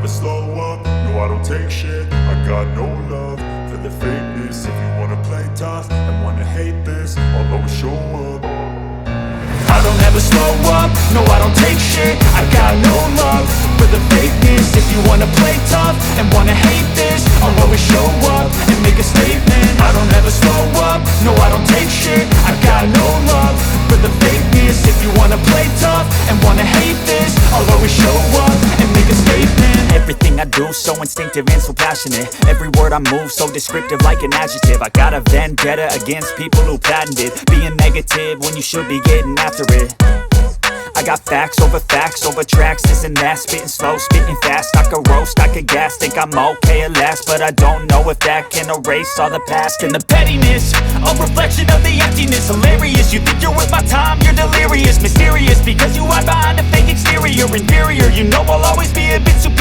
slow up, no I don't take shit. I got no love for the fakeness. If you wanna play tough and wanna hate this, I'll always show up. I don't ever slow up, no I don't take shit. I got no love for the fakeness. If you wanna play tough and wanna hate this, I'll always show up and make a statement. I don't ever slow up, no I don't take shit. I got no love for the fakeness. If you wanna play tough and wanna hate this, I'll always show up and make a statement. Everything I do so instinctive and so passionate. Every word I move so descriptive like an adjective. I got a vendetta against people who patented being negative when you should be getting after it. I got facts over tracks, this and that. Spitting slow, spitting fast, I could roast, I could gas. Think I'm okay at last, but I don't know if that can erase all the past. And the pettiness, a reflection of the emptiness. Hilarious, you think you're worth my time, you're delirious. Mysterious, because you hide behind a fake exterior. Inferior, you know I'll always be a bit superior.